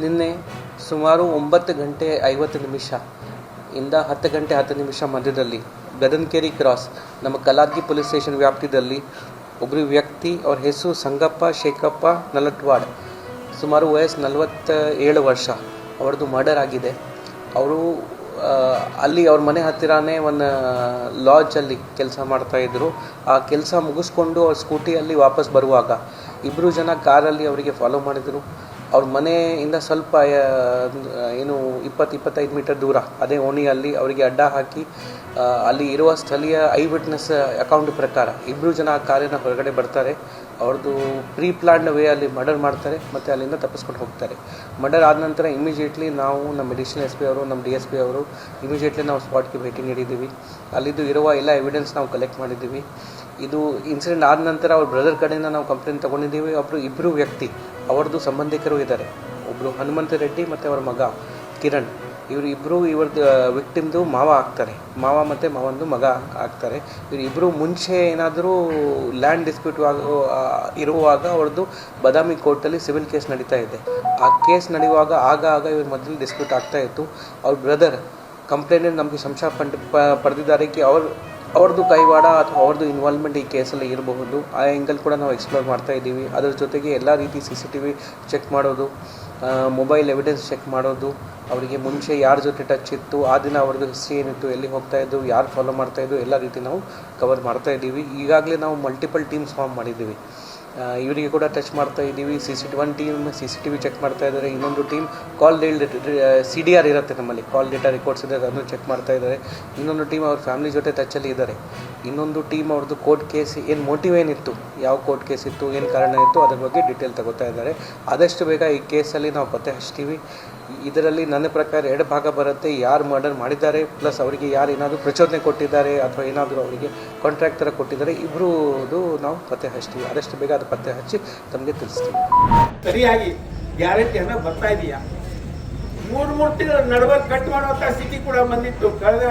ನಿನ್ನೆ ಸುಮಾರು 9:50 ಇಂದ 10:10 ಮಧ್ಯದಲ್ಲಿ ಗಗನಕೆರೆ ಕ್ರಾಸ್ ನಮ್ಮ ಕಲಾದ್ಗಿ ಪೊಲೀಸ್ ಸ್ಟೇಷನ್ ವ್ಯಾಪ್ತಿಯಲ್ಲಿ ಒಬ್ಬರು ವ್ಯಕ್ತಿ ಅವ್ರ ಹೆಸರು ಸಂಗಪ್ಪ ಶೇಖಪ್ಪ ನಲಟ್ವಾಡ್, ಸುಮಾರು ವಯಸ್ಸು 47 ವರ್ಷ. ಅವ್ರದ್ದು ಮರ್ಡರ್ ಆಗಿದೆ. ಅವರು ಅಲ್ಲಿ ಅವ್ರ ಮನೆ ಹತ್ತಿರನೇ ಒಂದು ಲಾಡ್ಜಲ್ಲಿ ಕೆಲಸ ಮಾಡ್ತಾಯಿದ್ರು. ಆ ಕೆಲಸ ಮುಗಿಸ್ಕೊಂಡು ಅವ್ರ ಸ್ಕೂಟಿಯಲ್ಲಿ ವಾಪಸ್ ಬರುವಾಗ ಇಬ್ಬರು ಜನ ಕಾರಲ್ಲಿ ಅವರಿಗೆ ಫಾಲೋ ಮಾಡಿದರು. ಅವ್ರ ಮನೆಯಿಂದ ಸ್ವಲ್ಪ 20-25 ಮೀಟರ್ ದೂರ ಅದೇ ಓಣಿಯಲ್ಲಿ ಅವರಿಗೆ ಅಡ್ಡ ಹಾಕಿ ಅಲ್ಲಿ ಇರುವ ಸ್ಥಳೀಯ ಐ ವಿಟ್ನೆಸ್ ಅಕೌಂಟ್ ಪ್ರಕಾರ ಇಬ್ಬರು ಜನ ಆ ಕಾರಿನ ಹೊರಗಡೆ ಬರ್ತಾರೆ. ಅವ್ರದ್ದು ಪ್ರೀ ಪ್ಲಾನ್ಡ್ ವೇ ಅಲ್ಲಿ ಮರ್ಡರ್ ಮಾಡ್ತಾರೆ ಮತ್ತು ಅಲ್ಲಿಂದ ತಪ್ಪಿಸ್ಕೊಂಡು ಹೋಗ್ತಾರೆ. ಮರ್ಡರ್ ಆದ ನಂತರ ಇಮಿಡಿಯೇಟ್ಲಿ ನಾವು ನಮ್ಮ ಅಡಿಷನಲ್ SP ಅವರು, ನಮ್ಮ DSP ಅವರು ಇಮಿಡಿಯೇಟ್ಲಿ ನಾವು ಸ್ಪಾಟ್ಗೆ ಭೇಟಿ ನೀಡಿದ್ದೀವಿ. ಅಲ್ಲಿದ್ದು ಇರುವ ಎಲ್ಲ ಎವಿಡೆನ್ಸ್ ನಾವು ಕಲೆಕ್ಟ್ ಮಾಡಿದ್ದೀವಿ. ಇದು ಇನ್ಸಿಡೆಂಟ್ ಆದ ನಂತರ ಅವ್ರ ಬ್ರದರ್ ಕಡೆಯಿಂದ ನಾವು ಕಂಪ್ಲೇಂಟ್ ತೊಗೊಂಡಿದ್ದೀವಿ. ಇಬ್ಬರು ವ್ಯಕ್ತಿ ಅವ್ರದ್ದು ಸಂಬಂಧಿಕರು ಇದ್ದಾರೆ. ಒಬ್ಬರು ಹನುಮಂತ ರೆಡ್ಡಿ ಮತ್ತು ಅವರ ಮಗ ಕಿರಣ್. ಇವ್ರದ್ದು ವಿಕ್ಟಿಮ್ದು ಮಾವ ಆಗ್ತಾರೆ. ಮಾವ ಮತ್ತು ಮಾವಂದು ಮಗ ಆಗ್ತಾರೆ. ಇವರಿಬ್ಬರು ಮುಂಚೆ ಏನಾದರೂ ಲ್ಯಾಂಡ್ ಡಿಸ್ಪ್ಯೂಟ್ ಇರುವಾಗ ಅವ್ರದ್ದು ಬಾದಾಮಿ ಕೋರ್ಟಲ್ಲಿ ಸಿವಿಲ್ ಕೇಸ್ ನಡೀತಾ ಇದೆ. ಆ ಕೇಸ್ ನಡೆಯುವಾಗ ಆಗ ಇವ್ರ ಮಧ್ಯದಲ್ಲಿ ಡಿಸ್ಪ್ಯೂಟ್ ಆಗ್ತಾಯಿತ್ತು. ಅವ್ರ ಬ್ರದರ್ ಕಂಪ್ಲೇಂಟಲ್ಲಿ ನಮಗೆ ಸಂಶಯ ಪಡೆದಿದ್ದಾರೆ ಕಿ ಅವ್ರದ್ದು ಕೈವಾಡ ಅಥವಾ ಅವ್ರದ್ದು ಇನ್ವಾಲ್ವ್ಮೆಂಟ್ ಈ ಕೇಸಲ್ಲಿ ಇರಬಹುದು. ಆ ಆ್ಯಂಗಲ್ ಕೂಡ ನಾವು ಎಕ್ಸ್ಪ್ಲೋರ್ ಮಾಡ್ತಾ ಇದ್ದೀವಿ. ಅದರ ಜೊತೆಗೆ ಎಲ್ಲ ರೀತಿ CCTV ಚೆಕ್ ಮಾಡೋದು, ಮೊಬೈಲ್ ಎವಿಡೆನ್ಸ್ ಚೆಕ್ ಮಾಡೋದು, ಅವರಿಗೆ ಮುಂಚೆ ಯಾರ ಜೊತೆ ಟಚ್ ಇತ್ತು, ಆ ದಿನ ಅವ್ರದ್ದು ಹಿಸ್ಟ್ರಿ ಏನಿತ್ತು, ಎಲ್ಲಿ ಹೋಗ್ತಾಯಿದ್ದು, ಯಾರು ಫಾಲೋ ಮಾಡ್ತಾಯಿದ್ದು, ಎಲ್ಲ ರೀತಿ ನಾವು ಕವರ್ ಮಾಡ್ತಾ ಇದ್ದೀವಿ. ಈಗಾಗಲೇ ನಾವು ಮಲ್ಟಿಪಲ್ ಟೀಮ್ಸ್ ಫಾರ್ಮ್ ಮಾಡಿದ್ದೀವಿ. ಇವರಿಗೆ ಕೂಡ ಟಚ್ ಮಾಡ್ತಾ ಇದ್ದೀವಿ. ಒಂದು ಟೀಮ್ CCTV ಚೆಕ್ ಮಾಡ್ತಾ ಇದ್ದಾರೆ. ಇನ್ನೊಂದು ಟೀಮ್ CDR ಇರುತ್ತೆ ನಮ್ಮಲ್ಲಿ, ಕಾಲ್ ಡೇಟಾ ರೆಕಾರ್ಡ್ಸ್ ಇದೆ, ಅದನ್ನು ಚೆಕ್ ಮಾಡ್ತಾ ಇದ್ದಾರೆ. ಇನ್ನೊಂದು ಟೀಮ್ ಅವ್ರ ಫ್ಯಾಮಿಲಿ ಜೊತೆ ಟಚ್ಚಲ್ಲಿ ಇದ್ದಾರೆ. ಇನ್ನೊಂದು ಟೀಮ್ ಅವ್ರದ್ದು ಕೋರ್ಟ್ ಕೇಸ್ ಏನು ಮೋಟಿವ್ ಏನಿತ್ತು, ಯಾವ ಕೋರ್ಟ್ ಕೇಸ್ ಇತ್ತು, ಏನು ಕಾರಣ ಇತ್ತು, ಅದ್ರ ಬಗ್ಗೆ ಡೀಟೇಲ್ ತಗೋತಾ ಇದ್ದಾರೆ. ಆದಷ್ಟು ಬೇಗ ಈ ಕೇಸಲ್ಲಿ ನಾವು ಪತ್ತೆ ಹಚ್ತೀವಿ. ಇದರಲ್ಲಿ ನನ್ನ ಪ್ರಕಾರ 2 ಭಾಗ ಬರುತ್ತೆ. ಯಾರು ಮರ್ಡರ್ ಮಾಡಿದ್ದಾರೆ ಪ್ಲಸ್ ಅವರಿಗೆ ಯಾರು ಏನಾದರೂ ಪ್ರಚೋದನೆ ಕೊಟ್ಟಿದ್ದಾರೆ ಅಥವಾ ಏನಾದರೂ ಅವರಿಗೆ ಕಾಂಟ್ರಾಕ್ಟ್ ಥರ ಕೊಟ್ಟಿದ್ದಾರೆ, ಇಬ್ಬರದು ನಾವು ಪತ್ತೆ ಹಚ್ತೀವಿ. ಆದಷ್ಟು ಬೇಗ ಅದು ಪತ್ತೆ ಹಚ್ಚಿ ತಮಗೆ ತಿಳಿಸ್ತೀವಿ. ಸರಿಯಾಗಿ ಗ್ಯಾರಂಟಿ ಹಣ ಬರ್ತಾ ಇದೆಯಾ? 3 ತಿಂಗಳ ನಡುವೆ ಕಟ್ ಮಾಡುವಂಥ ಸ್ಥಿತಿ ಕೂಡ ಬಂದಿತ್ತು. ಕಳೆದ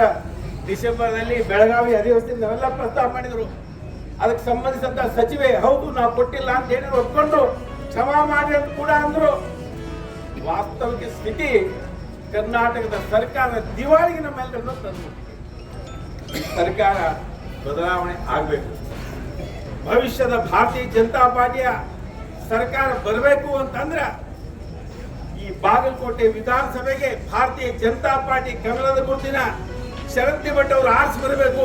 ಡಿಸೆಂಬರ್ನಲ್ಲಿ ಬೆಳಗಾವಿ ಅಧಿವೇಶನದಿಂದ ನಾವೆಲ್ಲ ಪ್ರಸ್ತಾವ ಮಾಡಿದರು. ಅದಕ್ಕೆ ಸಂಬಂಧಿಸಿದಂಥ ಸಚಿವೆ ಹೌದು ನಾವು ಕೊಟ್ಟಿಲ್ಲ ಅಂತ ಹೇಳಿ ಒಪ್ಕೊಂಡು ಕ್ಷಮಾ ಮಾಡಿ ಅಂತ ಕೂಡ ಅಂದರು. ವಾಸ್ತವಿಕ ಸ್ಥಿತಿ ಕರ್ನಾಟಕದ ಸರ್ಕಾರ ದಿವಾಳಿಗೆ ನಮ್ಮೆಲ್ಲರನ್ನು ತಂದು ಸರ್ಕಾರ ಬದಲಾವಣೆ ಆಗಬೇಕು. ಭವಿಷ್ಯದ ಭಾರತೀಯ ಜನತಾ ಪಾರ್ಟಿಯ ಸರ್ಕಾರ ಬರಬೇಕು ಅಂತಂದ್ರೆ ಈ ಬಾಗಲಕೋಟೆ ವಿಧಾನಸಭೆಗೆ ಭಾರತೀಯ ಜನತಾ ಪಾರ್ಟಿ ಕಮಲದ ಗುರುತಿನ ಶರತ್ ಭಟ್ ಅವರು ಆರಿಸಿ ಬರಬೇಕು.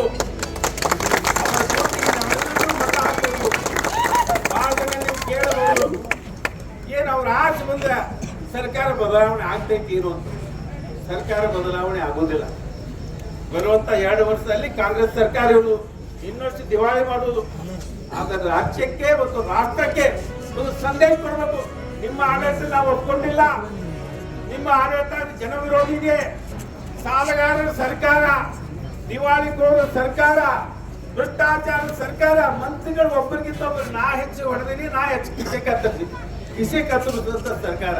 ಅವರ ಜೊತೆಗೆ ನಾವೆಲ್ಲರೂ ಮತ ಹಾಕಬೇಕು. ಬಹಳ ಜನ ನೀವು ಕೇಳಬಹುದು, ಏನು ಅವ್ರು ಆರಿಸಿ ಬಂದ್ರೆ ಸರ್ಕಾರ ಬದಲಾವಣೆ ಆಗ್ತೈತಿ ಇರುವಂತ. ಸರ್ಕಾರ ಬದಲಾವಣೆ ಆಗೋದಿಲ್ಲ. ಬರುವಂತ 2 ವರ್ಷದಲ್ಲಿ ಕಾಂಗ್ರೆಸ್ ಸರ್ಕಾರ ಇರುವುದು, ಇನ್ನಷ್ಟು ದಿವಾಳಿ ಮಾಡುವುದು. ಆದ್ರೆ ರಾಜ್ಯಕ್ಕೆ ಮತ್ತು ರಾಷ್ಟ್ರಕ್ಕೆ ಒಂದು ಸಂದೇಶ ಕೊಡಬೇಕು. ನಿಮ್ಮ ಆಡಳಿತ ನಾವು ಒಪ್ಕೊಂಡಿಲ್ಲ, ನಿಮ್ಮ ಆಡಳಿತ ಜನ ವಿರೋಧಿ ಇದೆ, ಸಾಲಗಾರರ ಸರ್ಕಾರ, ದಿವಾಳಿಕೋರ ಸರ್ಕಾರ, ಭ್ರಷ್ಟಾಚಾರದ ಸರ್ಕಾರ, ಮಂತ್ರಿಗಳು ಒಬ್ಬರಿಗಿಂತ ಒಬ್ಬರು ನಾ ಹೆಚ್ಚು ಹೊಡೆದಿನಿ, ನಾ ಹೆಚ್ಚು ಕಿಸೆ ಕತ್ತರಿಸಿದಂತ ಸರ್ಕಾರ.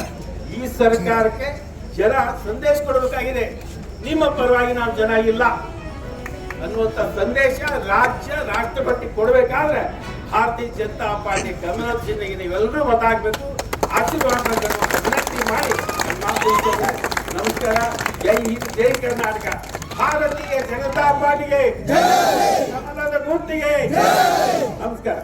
ಈ ಸರ್ಕಾರಕ್ಕೆ ಜನ ಸಂದೇಶ ಕೊಡಬೇಕಾಗಿದೆ. ನಿಮ್ಮ ಪರವಾಗಿ ನಾವು ಜನ ಇಲ್ಲ ಅನ್ನುವಂಥ ಸಂದೇಶ ರಾಷ್ಟ್ರ ಮಟ್ಟಿಗೆ ಕೊಡಬೇಕಾದ್ರೆ ಭಾರತೀಯ ಜನತಾ ಪಾರ್ಟಿ ಕಮಲ ಚಿಹ್ನೆಗೆ ನೀವೆಲ್ಲರೂ ಮತ ಹಾಕಬೇಕು. ಆಶೀರ್ವಾದ ವಿನಂತಿ ಮಾಡಿ ನಮಸ್ಕಾರ. ಜೈ ಹಿಂದ್, ಜೈ ಕರ್ನಾಟಕ. ಭಾರತೀಯ ಜನತಾ ಪಾರ್ಟಿಗೆ, ಕಮಲದ ಗುರುತಿಗೆ ನಮಸ್ಕಾರ.